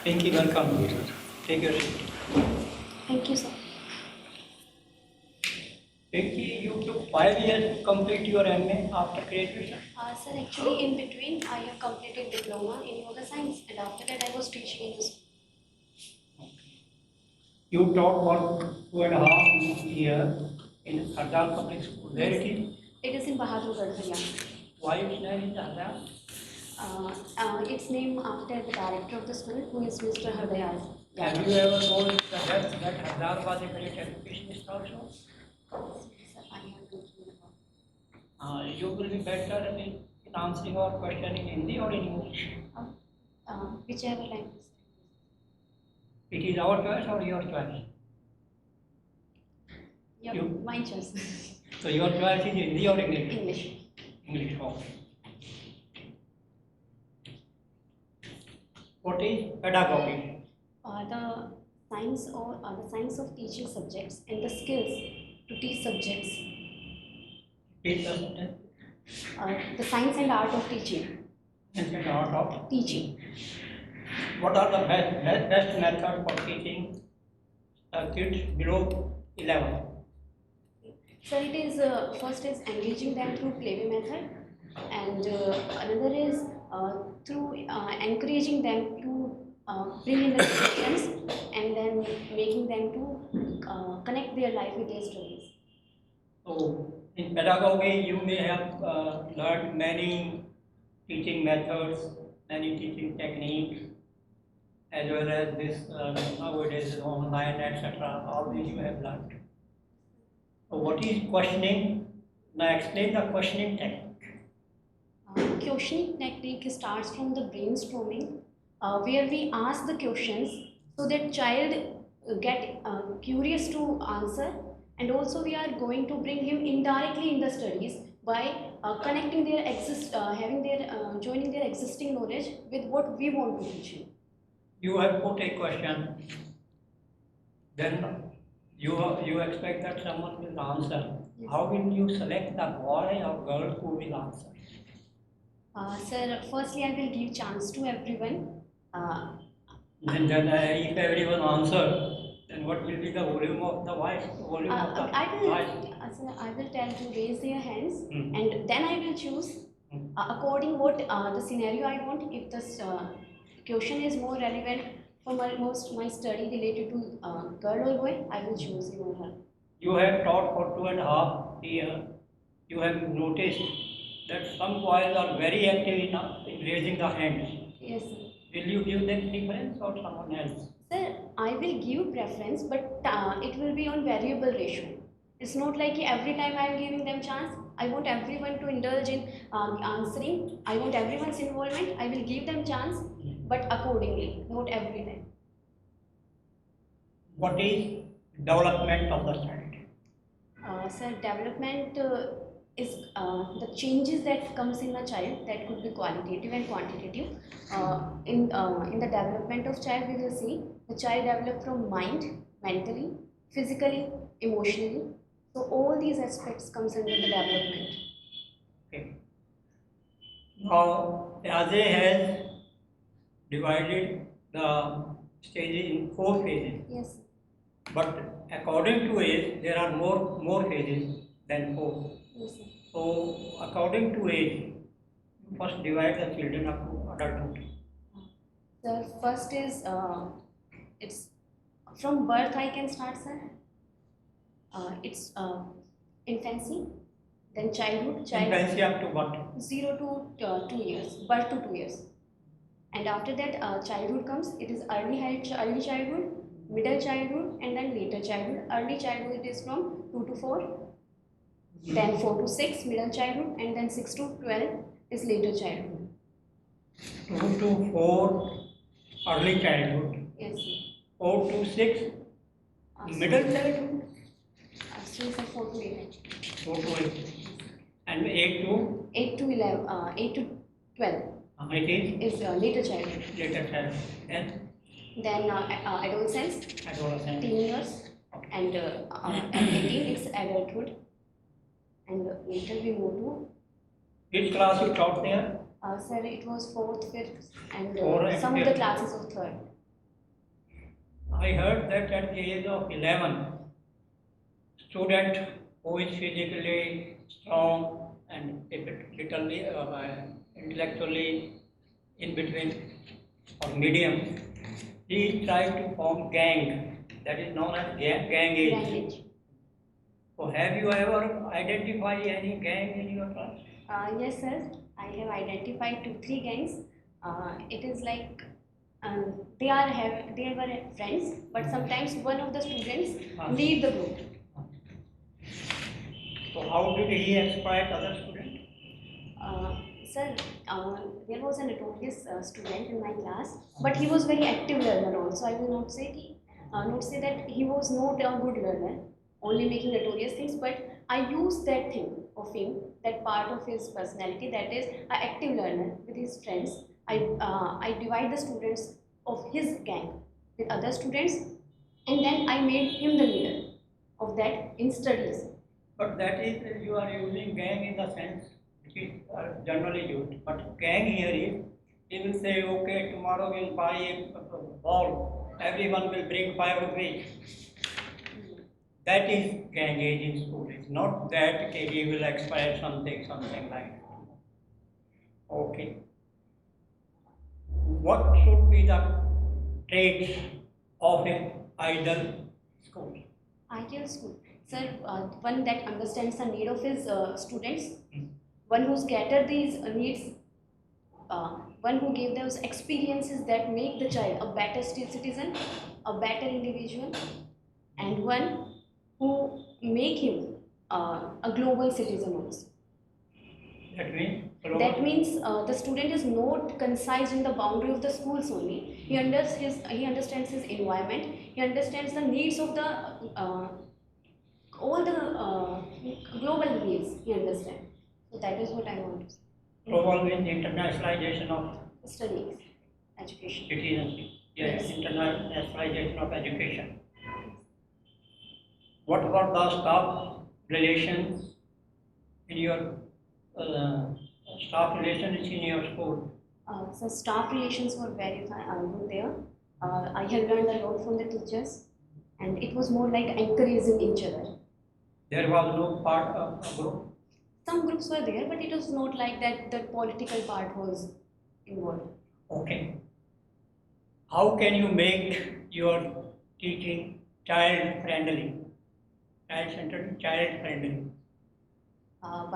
Pinki, welcome. Take your seat. Thank you, sir. Pinki, you took 5 years to complete your MA after graduation. Sir, actually, in between, I have completed diploma in yoga science, and after that, I was teaching in the school. You taught for 2.5 years in Hardal Public School. Where it is? It is in Bahadurgarh, Haryana. Why it's named in Hardal? It's named after the director of the school, who is Mr. Hardayal. Have you ever told that Hardal was a great educationist also? Sir, I have not known about. You will be better in answering our question in Hindi or in English. Whichever language. It is our choice or your choice? My choice. So your choice is Hindi or English? English. English, okay. What is pedagogy? The science of teaching subjects and the skills to teach subjects. Teach the student. The science and art of teaching. Science and art of Teaching. What are the best methods for teaching kids below 11? So it is first is engaging them through playway method, and another is through encouraging them to bring in the discussions and then making them to connect their life with their studies. So in pedagogy, you may have learned many teaching methods, many teaching techniques, as well as this nowadays online, etc. All these you have learned. So what is questioning? Now explain the questioning technique. Questioning technique starts from the brainstorming, where we ask the questions so that child get curious to answer, and also we are going to bring him indirectly in the studies by connecting their joining their existing knowledge with what we want to teach him. You have put a question, then you expect that someone will answer. Yes. How will you select the boy or girl who will answer? Sir, firstly I will give chance to everyone. Then if everyone answer, then what will be the volume of the voice? Volume of the voice? Sir, I will tell to raise their hands, Hmm. and then I will choose according what the scenario I want. If this question is more relevant for my study related to girl or boy, I will choose him or her. You have taught for 2.5 years. You have noticed that some boys are very active in raising the hands. Yes, sir. Will you give them preference or someone else? Sir, I will give preference, but it will be on variable ratio. It's not like every time I am giving them chance. I want everyone to indulge in answering. I want everyone's involvement. I will give them chance, but accordingly, not every time. What is development of the child? Sir, development is the changes that comes in a child, that could be qualitative and quantitative. In the development of child, we will see the child develop from mind, mentally, physically, emotionally. So all these aspects comes under the development. Okay. Now, Piaget has divided the stages in 4 phases. Yes. But according to age, there are more phases than 4. Yes, sir. So, according to age, you first divide the children up to adulthood. The first is it's from birth I can start, sir. It's infancy, then childhood, Infancy up to what? 0 to 2 years, birth to 2 years, and after that childhood comes. It is early childhood, middle childhood, and then later childhood. Early childhood is from 2 to 4, then 4 to 6 middle childhood, and then 6 to 12 is later childhood. 2 to 4 early childhood. Yes, sir. 4 to 6 middle childhood. Actually, sir, 4 to 8. 4 to 8. And 8 to? 8 to 11, 8 to 12 it is later childhood. later childhood. Then adolescence, Adolescence. teen years, and at 18 it's adulthood, and later we move to Which class you taught there? Sir, it was fourth, fifth, and Fourth and some of the fifth. classes of third. I heard that at the age of 11, student who is physically strong and a bit little intellectually in between or medium, he tried to form gang, that is known as gang age. Language. So have you ever identified any gang in your class? Yes, sir. I have identified 2, 3 gangs. It is like they were friends, but sometimes one of the students lead the group. So how did he exploit other students? Uh, Sir, there was a notorious student in my class, but he was very active learner also. I will not say that he was not a good learner, only making notorious things. But I used that thing of him, that part of his personality, that is an active learner with his friends. I divide the students of his gang with other students, and then I made him the leader of that in studies. But that is, you are using gang in the sense which is generally used. But gang here is, he will say, okay, tomorrow we'll buy a ball. Everyone will bring 5 rupees. That is gang age in school. It's not that okay, he will expire something like that. Okay. What should be the traits of an ideal school? Ideal school. Sir, one that understands the need of his students, one who scattered these needs, one who gave those experiences that make the child a better citizen, a better individual, and one who make him a global citizen also. That means That means the student is not concise in the boundary of the schools only. He understands his environment. He understands the needs of the all the global needs. He understands. So that is what I want to say. global means internationalization of Studies, education. citizenship. Yes, Yes. internationalization of education. What about the staff relations in your staff relations in your school? So staff relations were very good there. I have learned a lot from the teachers, and it was more like encouraging each other. There was no part of a group. Some groups were there, but it was not like that. The political part was involved. Okay. How can you make your teaching child friendly, child centered, child friendly?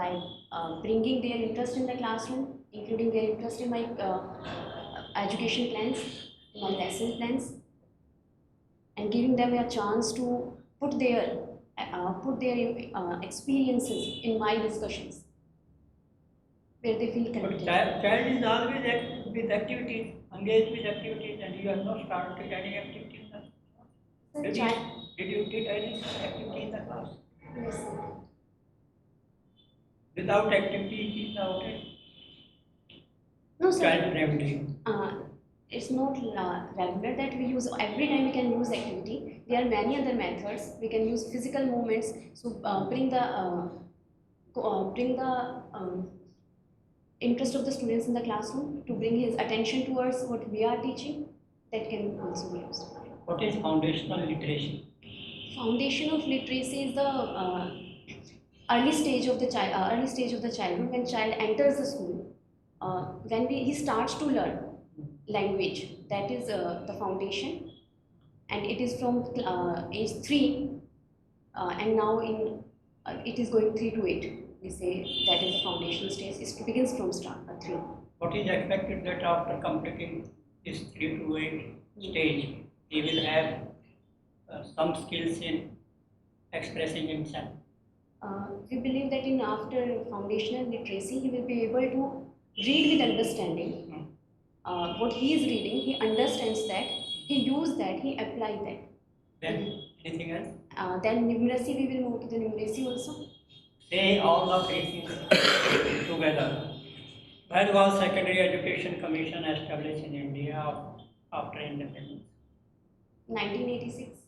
By bringing their interest in the classroom, including their interest in my education plans, my lesson plans, and giving them a chance to put their experiences in my discussions, where they feel But connected. child is always with activities, engaged with activities, and you have not started any activities. So Did child, you did any activity in the class? yes, sir. Without activity, it is okay. No, sir. Child friendly. It's not regular that we use every time we can use activity. There are many other methods. We can use physical movements. So bring the interest of the students in the classroom, to bring his attention towards what we are teaching. That can also be used. What is foundational literacy? Foundation of literacy is the early stage of the childhood, when child enters the school. When he starts to learn language, that is the foundation, and it is from age 3, and now it is going 3 to 8. We say that is the foundational stage. It begins from 3. What is expected that after completing this 3 to 8 stage, he will have some skills in expressing himself? We believe that in after foundational literacy, he will be able to read with understanding. What he is reading, he understands that, he used that, he applied that. Then anything else? Then numeracy, we will move to the numeracy also. Say all the three things together. When was Secondary Education Commission established in India after independence? 1986.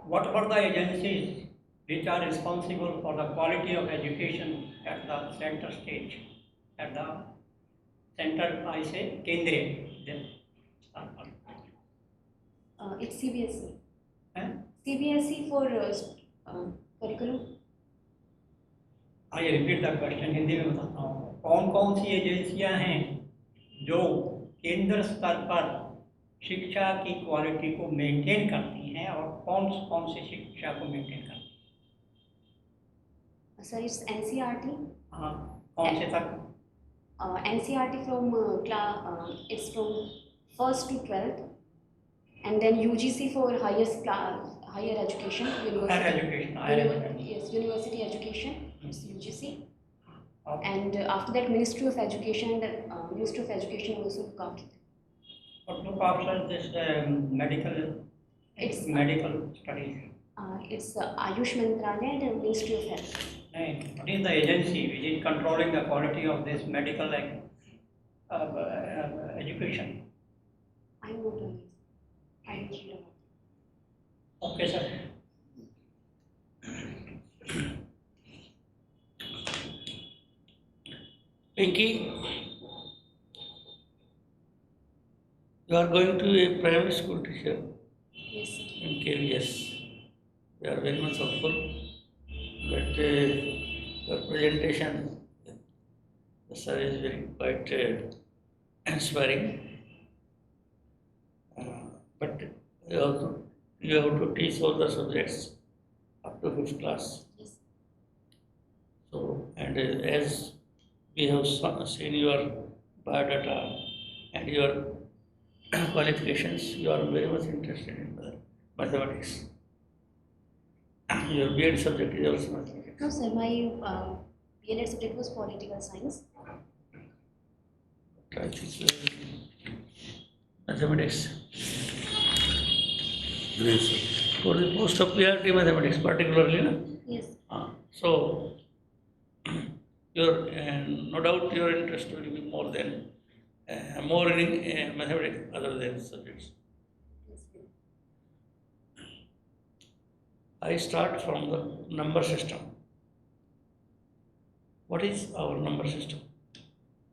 What were the agencies which are responsible for the quality of education at the center stage, at the center, I say, Kendriya. Then, It's CBSE. eh? CBSE for curriculum. आइए repeat the question Hindi में बताता हूँ। कौन कौन सी एजेंसियां हैं जो केंद्र स्तर पर शिक्षा की क्वालिटी को मेंटेन करती हैं और कौन कौन से शिक्षा को मेंटेन करती हैं? Sir, it's NCRT. हाँ, कौन से तक? NCRT from it's from 1st to 12th, and then UGC for higher education, university. Higher education. Yes, university education. It's UGC. Okay. And after that, Ministry of Education, and Ministry of Education also look after that. What look after this medical? It's medical studies. It's Ayush Mantralaya and Ministry of Health. What is the agency which is controlling the quality of this medical education? I'm not aware. I don't read about it. Okay, sir. Pinki, you are going to a primary school teacher Yes, sir. in KVS. We are very much hopeful that your presentation, the sir is very quite inspiring. But you have to teach all the subjects up to 5th class. Yes. So, and as we have seen your biodata and your qualifications, you are very much interested in mathematics. Your B.Ed subject is also mathematics. No, sir. My B.Ed subject was political science. I think mathematics. For the post of PRT mathematics, particularly, no? Yes. So, your no doubt your interest will be more in mathematics other than subjects. Yes, sir. I start from the number system. What is our number system?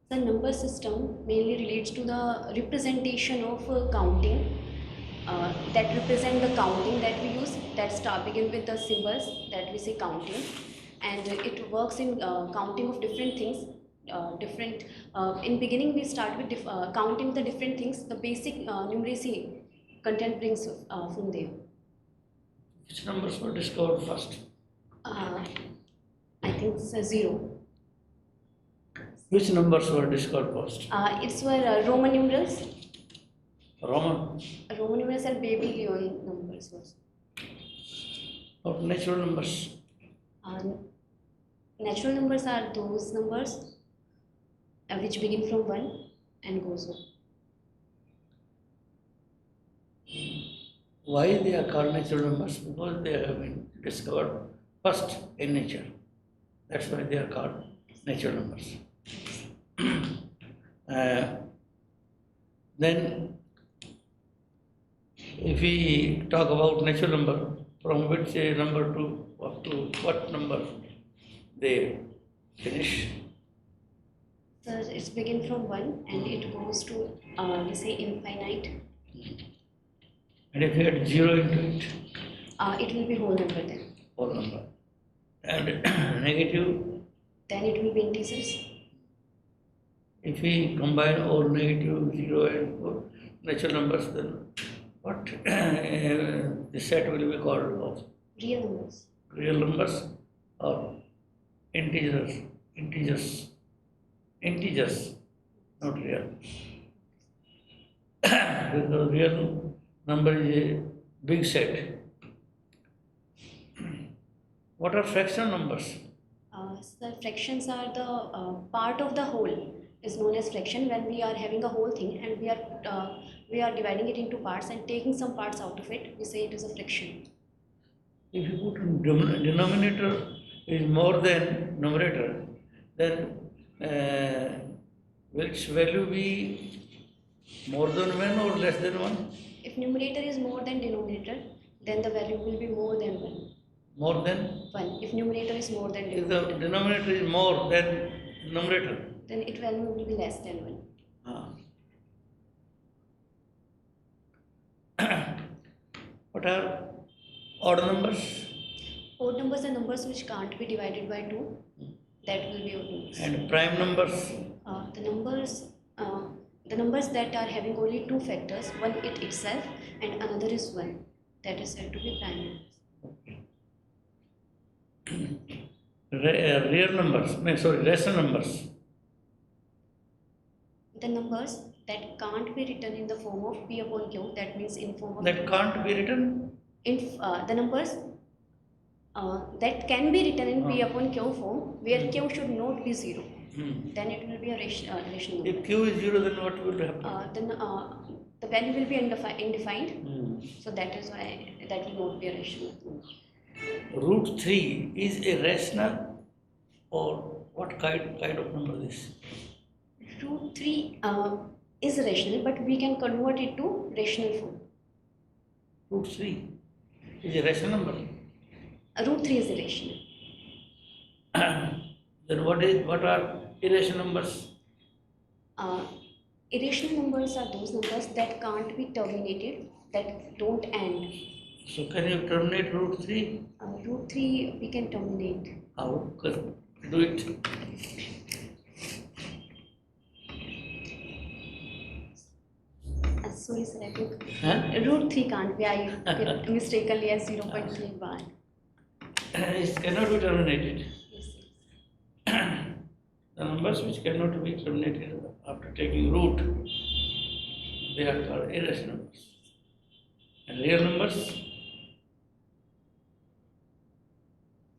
The number system mainly relates to the representation of counting that represent the counting that we use, that begin with the symbols that we say counting, and it works in counting of different things. In beginning we start with counting the different things. The basic numeracy content brings from there. Which numbers were discovered first? I think it's 0. Which numbers were discovered first? It's where Roman numerals. Roman Roman numerals and baby Leon numbers also. or natural numbers? Natural numbers are those numbers which begin from 1 and goes on. Why they are called natural numbers? Because they have been discovered first in nature. That's why they are called natural numbers. Then, if we talk about natural number, from which number to up to what number they finish? So it's begin from 1 and it goes to we say infinite. And if you add 0 into it, It will be whole number then. whole number. And negative, Then it will be integers. if we combine all negative, 0 and 4 natural numbers, then what the set will be called of Real numbers. real numbers or integers, not real. Because real number is a big set. What are fraction numbers? So fractions are the part of the whole is known as fraction when we are having a whole thing and we are dividing it into parts and taking some parts out of it. We say it is a fraction. If you put in denominator is more than numerator, then which value be more than 1 or less than 1? If numerator is more than denominator, then the value will be more than 1. More than? 1. If numerator is more than If the denominator, denominator is more than numerator. then it value will be less than 1. What are odd numbers? Odd numbers are numbers which can't be divided by 2. That will be odd numbers. And prime numbers? The numbers that are having only 2 factors, one it itself and another is 1, that is said to be prime numbers. Real numbers, rational numbers. The numbers that can't be written in the form of P upon Q, that means in form of That can't be written? the numbers that can be written in P upon Q form, where Q should not be 0. Then it will be a rational number. If Q is 0, then what will happen? Then the value will be indefined. So that is why that will not be a rational number. Root 3 is a rational, or what kind of number is? Root 3 is rational, but we can convert it to rational form. Root 3 is a rational number. Root 3 is irrational. Then what are irrational numbers? Irrational numbers are those numbers that can't be terminated, that don't end. So can you terminate root 3? Root 3 we can terminate. How? Do it. Sorry sir, I think Huh? root 3 can't be. I put mistakenly as 0.31. It cannot be terminated. Yes. The numbers which cannot be terminated after taking root, they are called irrational numbers. And real numbers,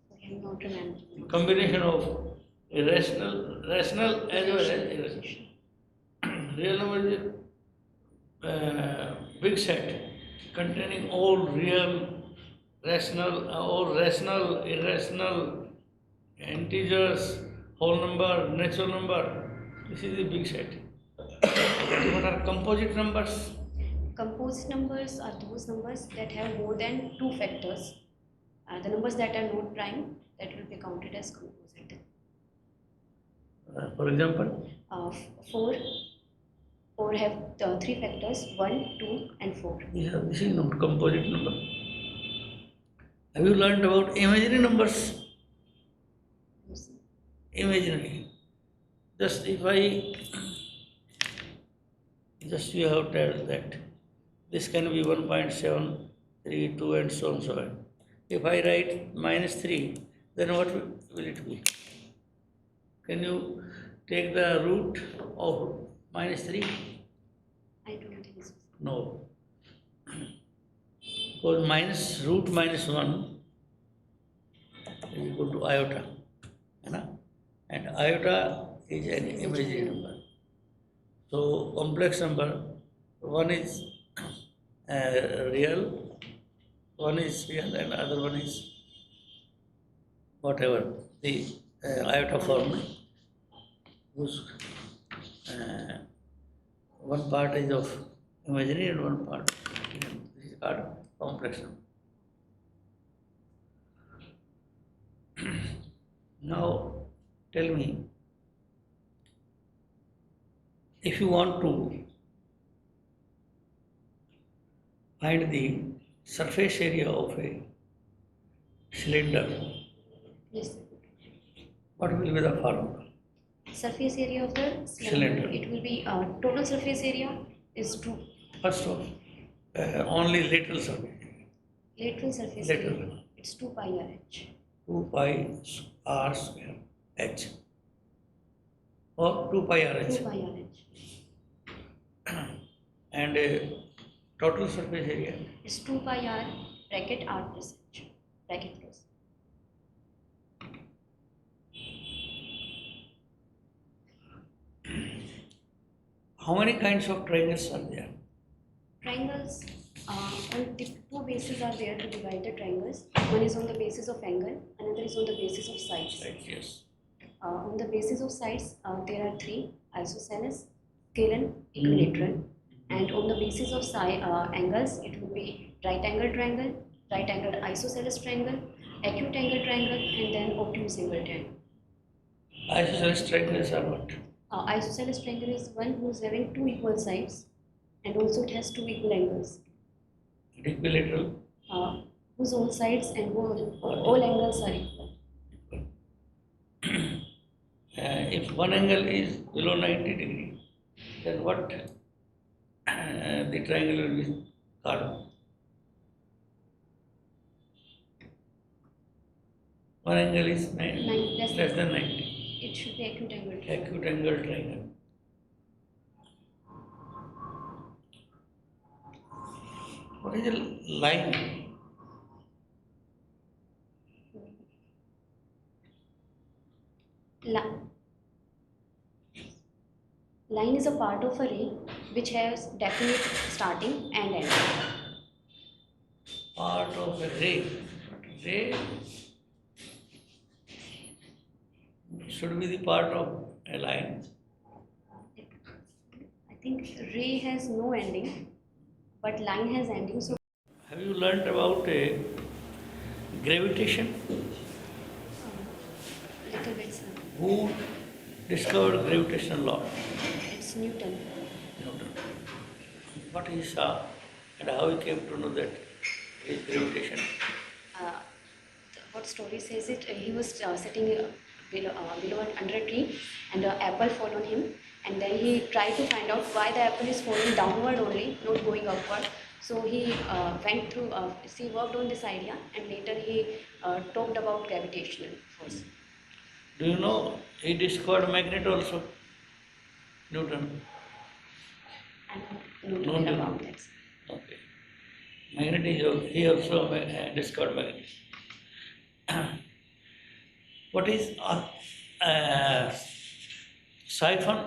Sorry, I'm not remembering. combination of rational as well as irrational. Real number is a big set containing all real, rational, irrational, integers, whole number, natural number. This is a big set. What are composite numbers? Composite numbers are those numbers that have more than 2 factors. The numbers that are not prime, that will be counted as composite. For example, 4 have 3 factors, 1, 2 and 4. this is not composite number. Have you learned about imaginary numbers? Imaginary. Just if you have told that this can be 1.732 and so on so on. If I write -3, then what will it be? Can you take the root of -3? I don't think so. No. Because root -1 is equal to iota. And iota is an imaginary number. So complex number, one is real, one is real and other one is whatever, the iota form, whose one part is of imaginary and one part is called complex number. Now tell me, if you want to find the surface area of a cylinder, Yes. what will be the formula? Surface area of the Cylinder. It will be total surface area is 2. First of only lateral surface area. Lateral surface Lateral. area. It's 2 pi RH. 2 pi r square h or 2 pi r 2 h. pi RH. And total surface area, It's 2 pi r bracket r plus h. Bracket close. how many kinds of triangles are there? Triangles, on the 2 bases are there to divide the triangles. One is on the basis of angle, another is on the basis of sides. Right, yes. On the basis of sides, there are 3: isosceles, scalene, equilateral. And on the basis of angles, it will be right angle triangle, right angled isosceles triangle, acute angle triangle, and then obtuse angle triangle. Isosceles triangles are what? Isosceles triangle is one who's having two equal sides, and also it has two equal angles. And equilateral? Whose all sides and all angles are equal. If one angle is below 90 degree, then what the triangle will be called? One angle is less than 90. It should be acute angle triangle. Acute angle triangle. What is the line? Line is a part of a ray which has definite starting and end. Part of a ray. Ray should be the part of a line. I think ray has no ending, but line has ending. So Have you learnt about gravitation? little bit, sir. Who discovered gravitational law? It's Newton. Newton. What he saw and how he came to know that is gravitation. What story says it? He was sitting below under a tree, and an apple fell on him. And then he tried to find out why the apple is falling downward only, not going upward. So he went through. He worked on this idea, and later he talked about gravitational force. Do you know he discovered magnet also? Newton. I don't know No, about that. Okay. Magnet is he also discovered magnet. What is siphon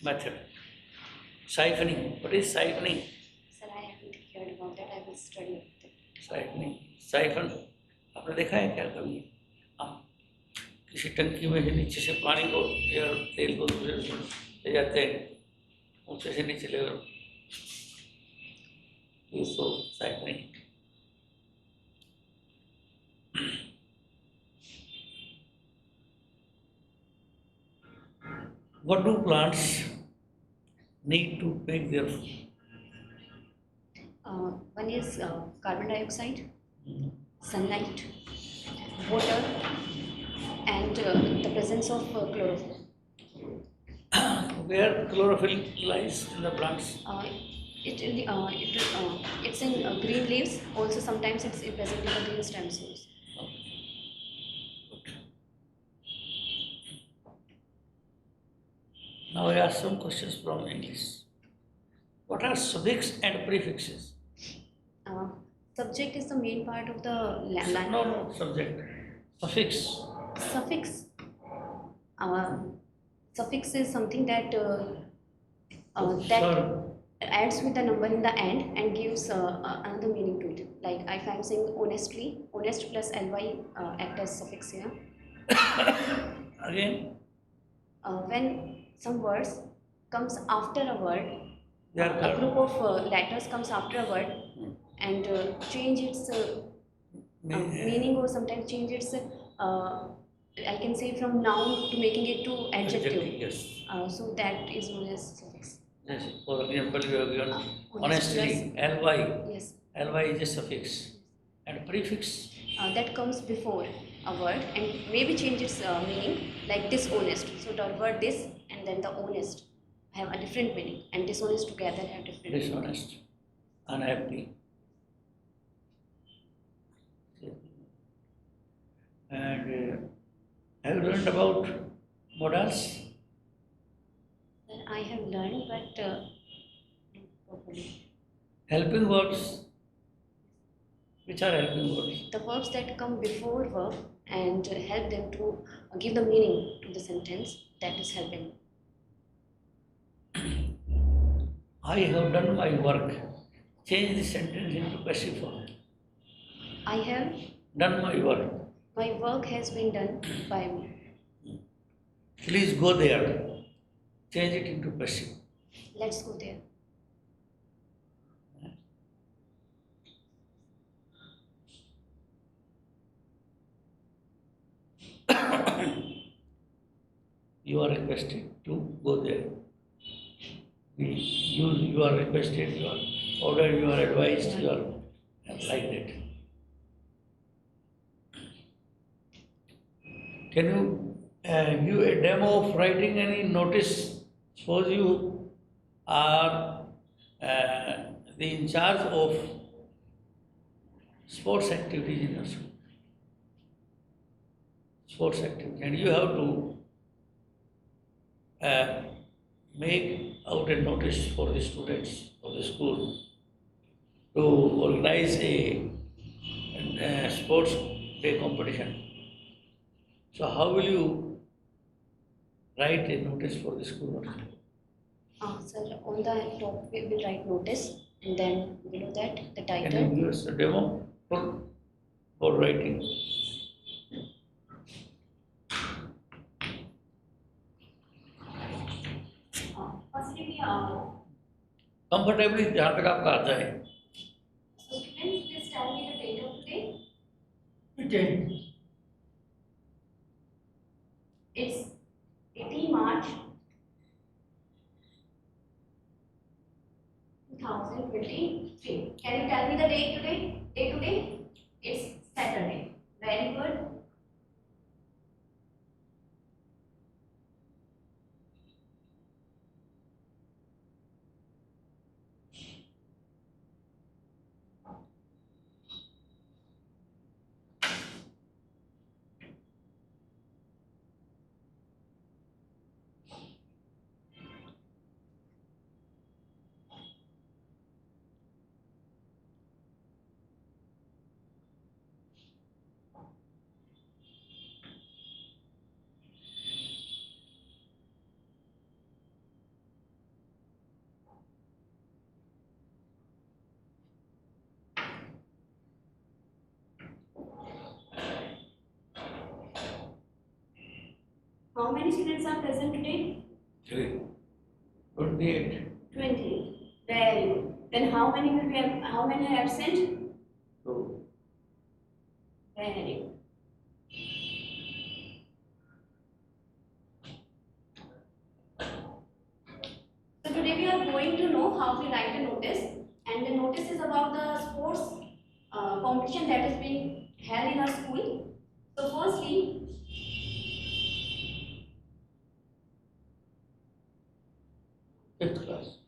method? Siphoning. What is siphoning? Sir, I haven't heard about that. I will study it. Siphoning. Siphon. आपने देखा है क्या कभी? हाँ. किसी टंकी में से नीचे से पानी को या तेल को दूसरे ले जाते हैं, ऊंचे से नीचे level. So siphoning. What do plants need to make their food? One is carbon dioxide, sunlight, water, and the presence of chlorophyll. Where chlorophyll lies in the plants? It's in green leaves. Also, sometimes it's present in the green stem cells. Now I ask some questions from English. What are suffix and prefixes? Subject is the main part of the line. No, subject. Suffix. Suffix. Suffix is something that adds with the number in the end and gives another meaning to it. Like if I'm saying honestly, honest plus ly act as suffix here. Again? When some words comes after a word, A group of letters comes after a word and change its meaning, or sometimes change its I can say from noun to making it to adjective. Yes. So that is known as suffix. Yes. For example, you have given honestly, ly. Yes. Ly is a suffix. And prefix? That comes before a word and maybe change its meaning, like dishonest. So the word this and then the honest have a different meaning, and dishonest together have different meaning. Dishonest. Unhappy. And have you learned about modals? That I have learned, but properly. Helping verbs. Which are helping verbs? The verbs that come before verb and help them to give the meaning to the sentence, that is helping. I have done my work. Change the sentence into passive form. I have Done my work. My work has been done by me. Please go there. Change it into passive. Let's go there. you are requested to go there. You are requested, you are ordered, you are advised, you are like that. Can you give a demo of writing any notice? Suppose you are the in charge of sports activities in your school. Sports activity, and you have to make out a notice for the students of the school to organize a sports day competition. So how will you write a notice for the school? Sir, on the top we will write notice, and then below that the Can you title. give us a demo for writing? Firstly, Comfortably जहाँ तक आपका आता है. so students, please tell me the date of today. Okay. It's 18 March 2023. Can you tell me the date today? Day today? It's Saturday. Very good. How many students are present today? 28. 20. Very good. Then how many will be how many are absent? 2. Very good. So today we are going to know how to write a notice, and the notice is about the sports competition that is being held in our school. So firstly, 5th class.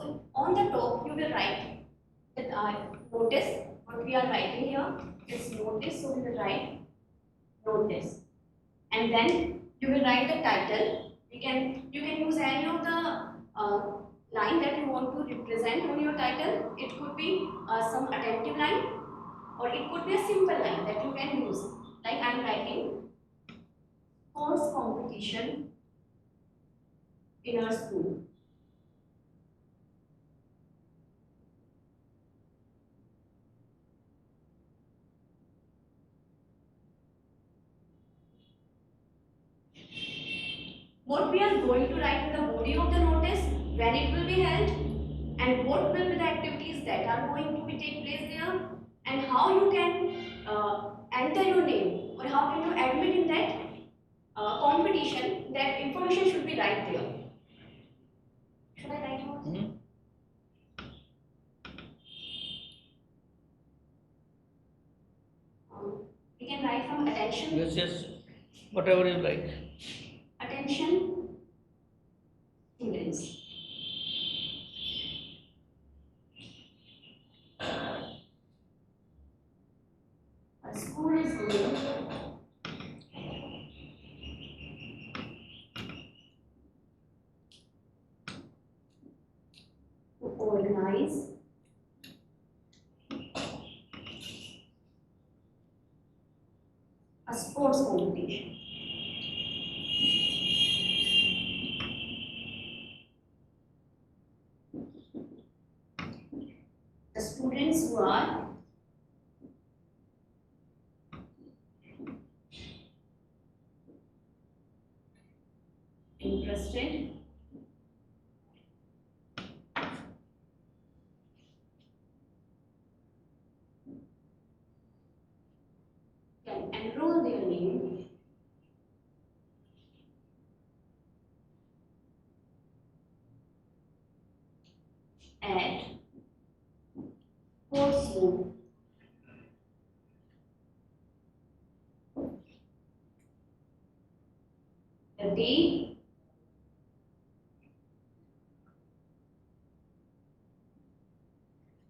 so on the top you will write that notice. What we are writing here is notice, so we will write notice, and then you will write the title. You can use any of the line that you want to represent on your title. It could be some attentive line, or it could be a simple line that you can use. Like I am writing sports competition in our school. What we are going to write in the body of the notice, when it will be held, and what will be the activities that are going to be take place there, and how you can enter your name, or how can you admit in that competition. That information should be right there. Should I write more? We can write from attention. Yes, whatever you like. Attention, students. A school is going to organize a sports competition. The students who are interested, can enroll their name at course room the day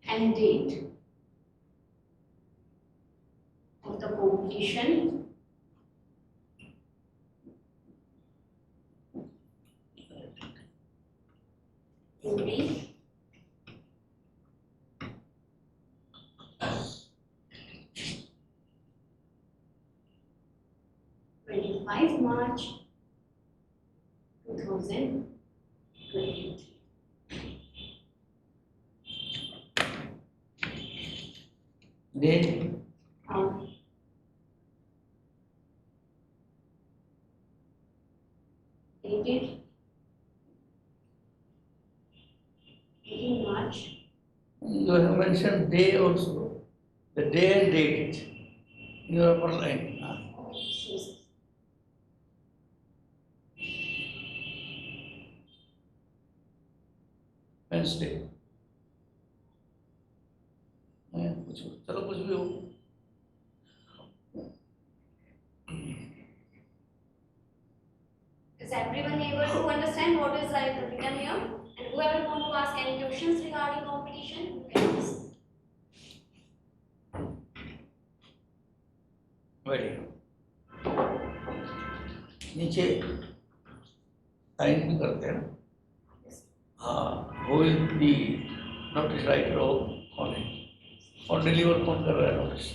and date of the competition will be 25 March 2023. Then Dated 18 March. you have mentioned day also, the day and date in your upper line. Yes. Wednesday. कुछ चलो कुछ भी हो. Is everyone able to understand what is written here? And whoever want to ask any questions regarding competition, you can ask. Very good. नीचे sign भी करते हैं. Who is the notice writer हो कौन है और डिलीवर कौन कर रहा है नोटिस,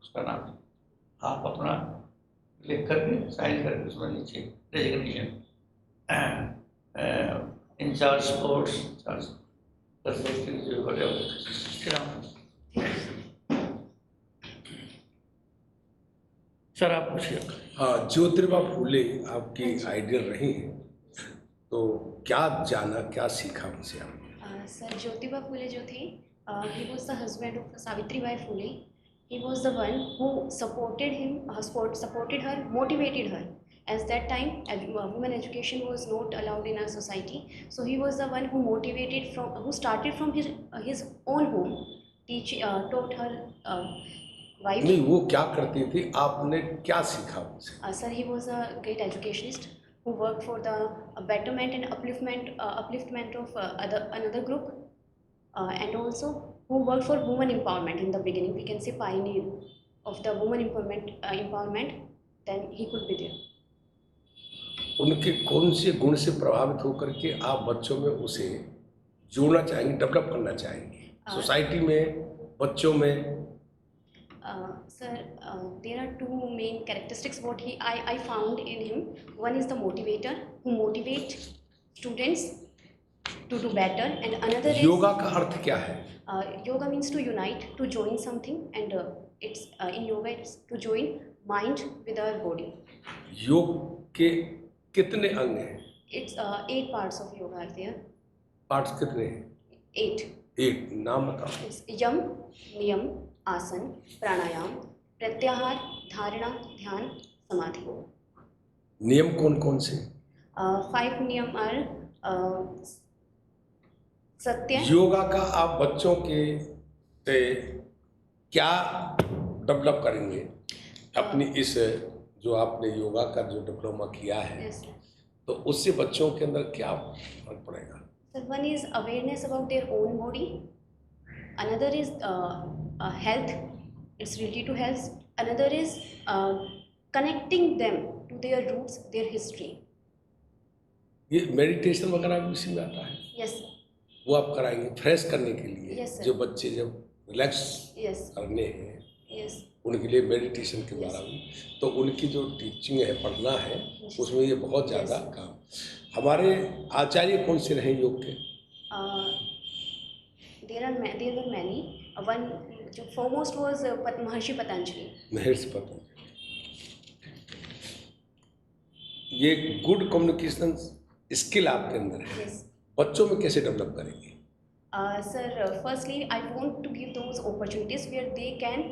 उसका नाम आप अपना लिख करके साइन करके उसमें नीचे resignation incharge sports incharge sir आप पूछिए. हाँ, ज्योतिबा फूले आपकी आइडियल रही हैं, तो क्या जाना, क्या सीखा उनसे आपने? Sir, Jyotiba Phule jo the, he was the husband of Savitribai Phule. He was the one who supported him, supported her, motivated her. As that time, women education was not allowed in our society, so he was the one who motivated who started from his own home, taught her wife. नहीं, वो क्या करती थी, आपने क्या सीखा उनसे? Sir, he was a great educationist who worked for the betterment and upliftment of another group, and also who worked for women empowerment in the beginning. We can say pioneer of the women empowerment. Then he could be there. उनके कौन से गुण से प्रभावित होकर के आप बच्चों में उसे जोड़ना चाहेंगे, डेवलप करना चाहेंगे सोसाइटी में, बच्चों में? Sir, there are two main characteristics what I found in him. One is the motivator who motivates students to do better, and another is yoga का अर्थ क्या है? Yoga means to unite, to join something, and it's in yoga it's to join mind with our body. योग के कितने अंग हैं? It's 8 parts of yoga are there. Parts कितने हैं? 8. 8 नाम बताओ. It's yam, niyam, आसन, प्राणायाम, प्रत्याहार, धारणा, ध्यान, समाधि. नियम कौन कौन से? 5 नियम are सत्य. योगा का आप बच्चों के से क्या डेवलप करेंगे अपनी इस जो आपने योगा का जो डिप्लोमा किया है? Yes. तो उससे बच्चों के अंदर क्या फर्क पड़ेगा? So one is awareness about their own body. Another is health. It's related to health. Another is connecting them to their roots, their history. ये मेडिटेशन वगैरह भी इसी में आता है? Yes. वो आप कराएंगे फ्रेश करने के लिए? Yes, sir. जो बच्चे जब रिलैक्स Yes. करने हैं Yes. उनके लिए मेडिटेशन के द्वारा भी, तो उनकी जो टीचिंग है, पढ़ना है, उसमें ये बहुत ज़्यादा काम. हमारे आचार्य कौन से रहे योग के? There were many. One foremost was Maharishi Patanjali. महर्षि पतंजलि. ये गुड कम्युनिकेशन स्किल आपके अंदर है, Yes. बच्चों में कैसे डेवलप करेंगे? Sir, firstly, I want to give those opportunities where they can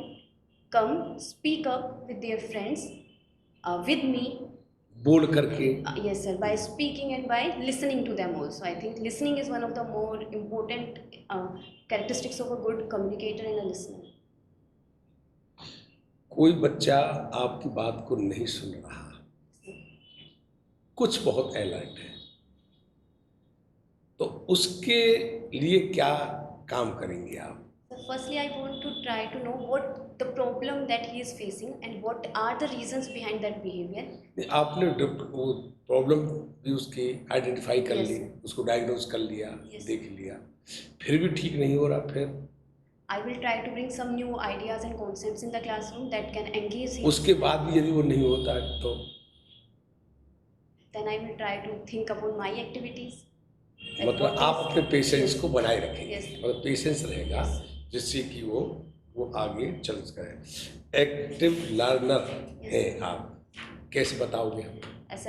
come, speak up with their friends, with me. बोल करके Yes, sir. By speaking and by listening to them also. I think listening is one of the more important characteristics of a good communicator and a listener. कोई बच्चा आपकी बात को नहीं सुन रहा, कुछ बहुत अलर्ट है, तो उसके लिए क्या काम करेंगे आप? So firstly, I want to try to know what the problem that he is facing and what are the reasons behind that behavior. आपने वो प्रॉब्लम भी उसकी आइडेंटिफाई कर Yes. ली, उसको डायग्नोज कर लिया, Yes. देख लिया, फिर भी ठीक नहीं हो रहा, फिर I will try to bring some new ideas and concepts in the classroom that can engage him. उसके बाद भी यदि वो नहीं होता है तो Then I will try to think upon my activities. Like मतलब what आप is- अपने पेशेंस Yes. को बनाए रखेंगे, Yes. मतलब पेशेंस रहेगा Yes. जिससे कि वो आगे चल सके। एक्टिव लर्नर है आप, कैसे बताओगे हम? As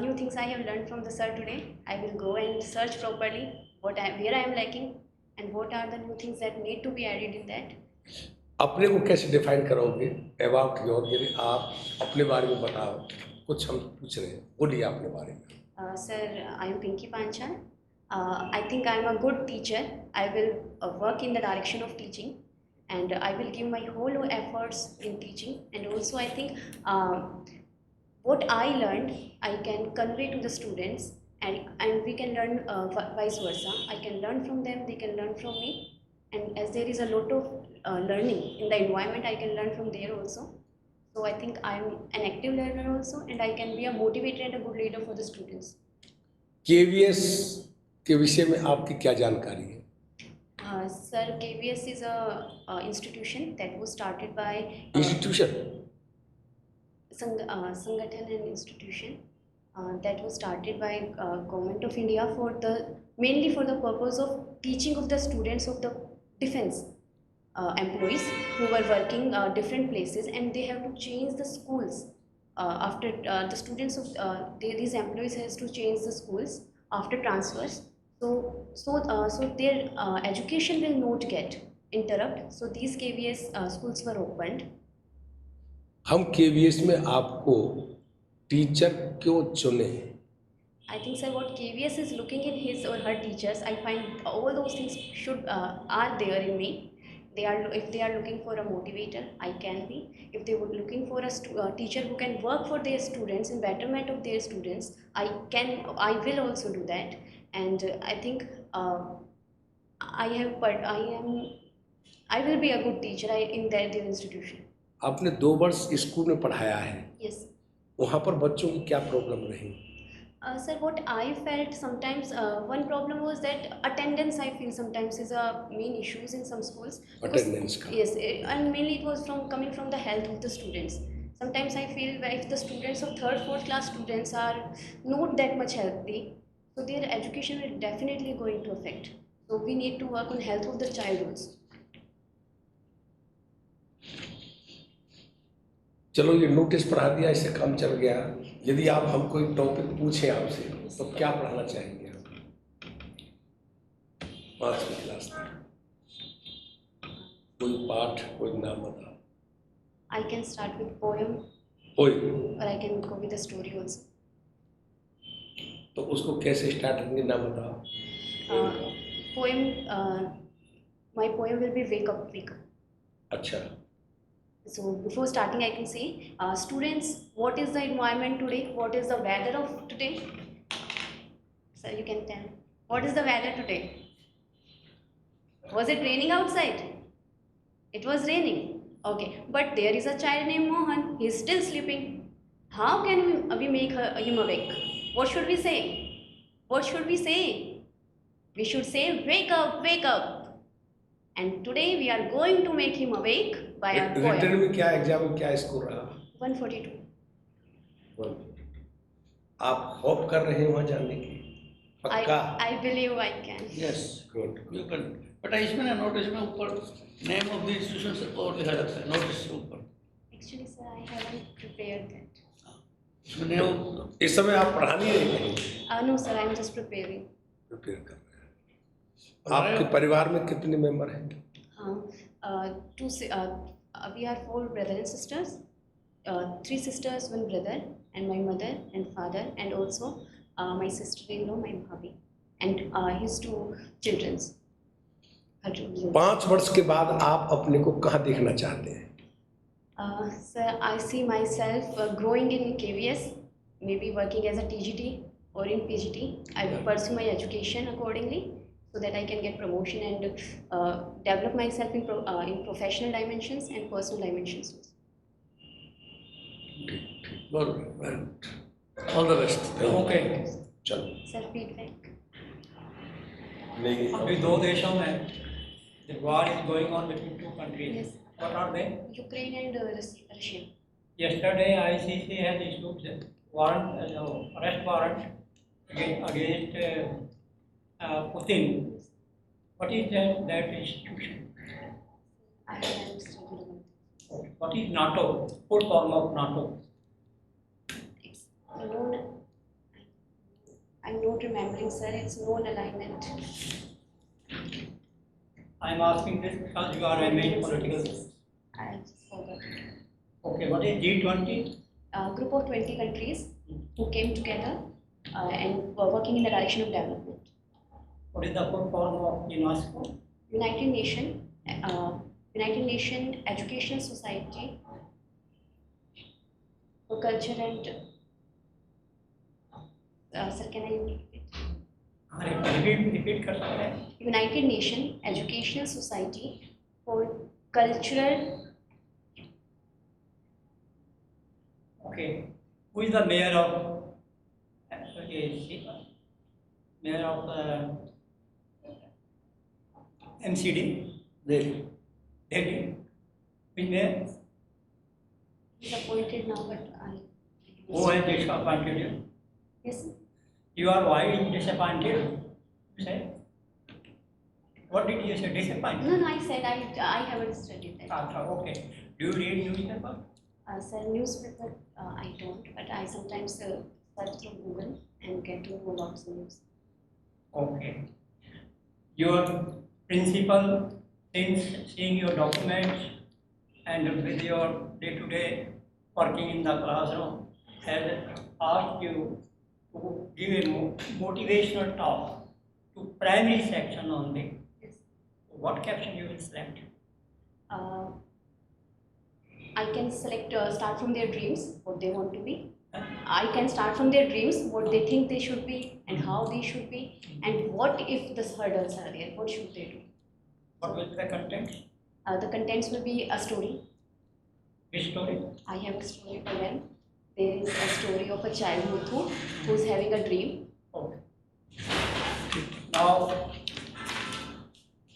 new things I have learned from the sir today, I will go and search properly where I am lacking and what are the new things that need to be added in that. अपने को कैसे define करोगे about your, यदि आप अपने बारे में बताओ, कुछ हम पूछ रहे हैं, बोलिए अपने बारे में। Sir, I am Pinki Panchan. I think I am a good teacher. I will work in the direction of teaching and I will give my whole efforts in teaching, and also I think what I learned I can convey to the students, and we can learn vice versa. I can learn from them, they can learn from me, and as there is a lot of learning in the environment, I can learn from there also. So I think I am an active learner also, and I can be a motivator and a good leader for the students. KVS के विषय में आपकी क्या जानकारी है? Sir, KVS is a institution that was started by institution Sangathan and institution that was started by Government of India mainly for the purpose of teaching of the students of the defense employees who were working different places, and they have to change the schools after the students of these employees has to change the schools after transfers. So their education will not get interrupt. So these KVS schools were opened. हम KVS में आपको teacher क्यों चुने? I think, sir, what KVS is looking in his or her teachers, I find all those things are there in me. If they are looking for a motivator, I can be. If they were looking for a teacher who can work for their students in betterment of their students, I will also do that. And I think I will be a good teacher in their institution. आपने 2 वर्ष school में पढ़ाया है, Yes. वहाँ पर बच्चों की क्या प्रॉब्लम रही? Sir, what I felt sometimes, one problem was that attendance, I feel sometimes is a main issues in some schools. Attendance का? Yes, and mainly it was coming from the health of the students. Sometimes I feel that if the students of 3rd, 4th class students are not that much healthy, so their education will definitely going to affect. So we need to work on health of the child also. चलो ये notice पढ़ा दिया, इससे काम चल गया। यदि आप हमको एक टॉपिक पूछें आपसे तो क्या पढ़ाना चाहेंगे आप? 5वीं क्लास में कोई पाठ, कोई नाम बताओ। I can start with poem poem, or I can go with a story also. तो उसको कैसे स्टार्ट करेंगे, नाम बताओ। My poem will be Wake Up, Wake Up. अच्छा, So before starting, I can say, students, what is the environment today? What is the weather of today? Sir, you can tell. What is the weather today? Was it raining outside? It was raining. Okay, but there is a child named Mohan. He is still sleeping. How can we make him awake? What should we say? What should we say? We should say, wake up, wake up. And today we are going to make him awake by our return poem. में क्या exam में क्या score रहा? 142. आप hope कर रहे हैं वहाँ जाने की? पक्का? I believe I can. Yes, good. you can. But इसमें ना नोटिस में ऊपर नेम ऑफ द इंस्टीट्यूशन से और लिखा जाता है नोटिस के ऊपर। Actually, sir, I haven't prepared that. सुने हो इस समय आप पढ़ा नहीं रहे कहीं, No, sir, I'm just preparing. Prepare कर रहे हैं। आपके परिवार में कितने मेंबर हैं? We are 4 brothers and sisters. 3 sisters, 1 brother, and my mother and father, and also my sister-in-law, my bhabhi, and his 2 children. 5 वर्ष के बाद आप अपने को कहाँ देखना चाहते हैं? Sir, I see myself growing in KVS, maybe working as a TGT or in PGT. I will pursue my education accordingly so that I can get promotion and develop myself in professional dimensions and personal dimensions. well, all the best. Okay. चलो Sir, feedback. नहीं, अभी 2 देशों में the war is going on between 2 countries. Yes. What are they? Ukraine and Russia. Yesterday, ICC has issued arrest warrant against Putin. What is that institution? I haven't studied about it. What is NATO? Full form of NATO. It's known. I'm not remembering, sir. It's known alignment. I am asking this because you are a main political. I just forgot. Okay, what is G20? Group of 20 countries who came together and were working in the direction of development. What is the full form of UNESCO? United Nation Education Society for Culture and sir, can I repeat? Repeat कर सकते हैं? United Nation Educational Society for Cultural. Okay. Who is the mayor of MCD? Delhi. Delhi. Which mayor? He's appointed now, but Who has disappointed you? yes. You are why disappointed? You say? What did you say? Disappointed? No, I said I haven't studied that. Okay. Do you read newspaper? Sir, newspaper I don't, but I sometimes search through Google and get to know lots of news. Okay. Your principal, since seeing your documents and with your day-to-day working in the classroom, has asked you to give a motivational talk to primary section only. Yes. What caption you will select? I can select start from their dreams, what they want to be. Huh? I can start from their dreams, what they think they should be and how they should be, and what if the hurdles are there, what should they do. What will be the content? The contents will be a story. Which story? I have a story for them. There is a story of a child Muthu who's having a dream. Okay. Now,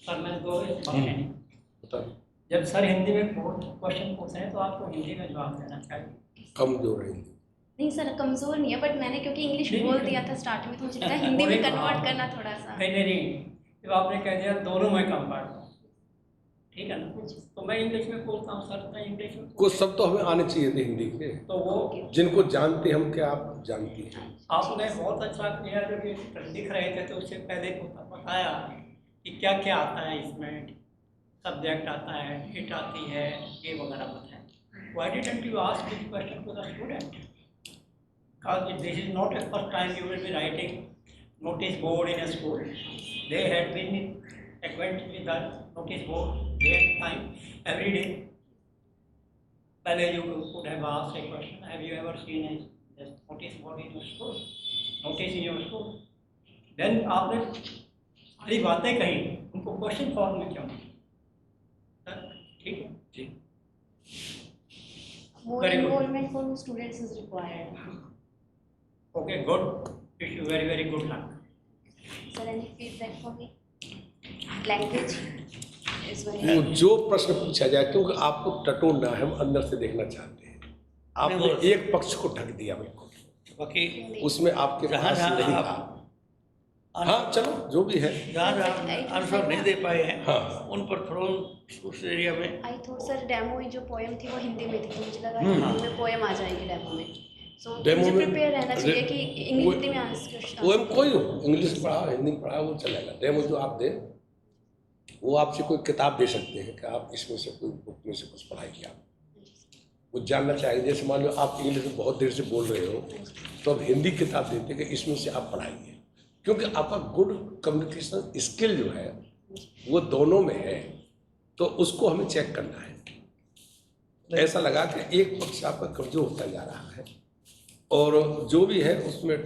sir मैं दो बताओ। जब sir Hindi में question पूछ रहे हैं तो आपको हिंदी में जवाब देना चाहिए। कमजोर है हिंदी। नहीं सर, कमजोर नहीं है, बट मैंने क्योंकि इंग्लिश नहीं, बोल नहीं, दिया था स्टार्ट में, तो मुझे लगता है हिंदी में कन्वर्ट करना थोड़ा सा। नहीं, जब आपने कह दिया दोनों में कम पढ़ता हूँ, ठीक है ना, तो मैं इंग्लिश में बोलता हूँ सर, मैं इंग्लिश में कुछ शब्द तो हमें आने चाहिए थे हिंदी के, तो वो जिनको जानते हम क्या आप जानती हैं। आपने बहुत अच्छा किया, जब ये दिख रहे थे तो उससे पहले बताया कि क्या क्या आता है इसमें, सब्जेक्ट आता है, डेट आती है, ये वगैरह बताएं। Why didn't you ask this question to the student? Because this is not the first time you will be writing notice board in a school. They had been acquainted with the notice board their time every day. Pehले you could have asked a question, have you ever seen a notice board in your school? Notice in your school? Then आपने सारी बातें कही, उनको question form में क्यों? ठीक है जी। More Very good. involvement for students is required. Okay, good. Wish you very very good luck. Sir, any feedback for me? Language is वो very. जो प्रश्न पूछा जाए, क्योंकि आपको टटोलना है, हम अंदर से देखना चाहते हैं। आपने एक पक्ष को ढक दिया बिल्कुल, बाकी उसमें आपके जहाँ पास जहाँ नहीं आप था। हाँ चलो, जो भी है। जहाँ आंसर नहीं दे पाए हैं, हाँ। उन पर थोड़ा उस एरिया में I thought सर डेमो जो पोएम थी वो हिंदी में थी, तो मुझे लगा हिंदी में पोएम आ जाएगी डेमो में, सो डेमो मुझे में प्रिपेयर रहना चाहिए कि वो- हिंदी में आंसर वो कोई हो, इंग्लिश में पढ़ा हिंदी में पढ़ा वो चलेगा। डेमो जो आप दें वो आपसे कोई किताब दे सकते हैं कि आप इसमें से कोई बुक में से कुछ पढ़ाई किया, वो जानना चाहेंगे। जैसे मान लो आप इंग्लिश में बहुत देर से बोल रहे हो तो अब हिंदी किताब देते कि इसमें से आप पढ़ाइए, क्योंकि आपका गुड कम्युनिकेशन स्किल जो है वो दोनों में है, तो उसको हमें चेक करना है। ऐसा लगा कि एक पक्ष आपका कमजोर होता जा रहा है और जो भी है उसमें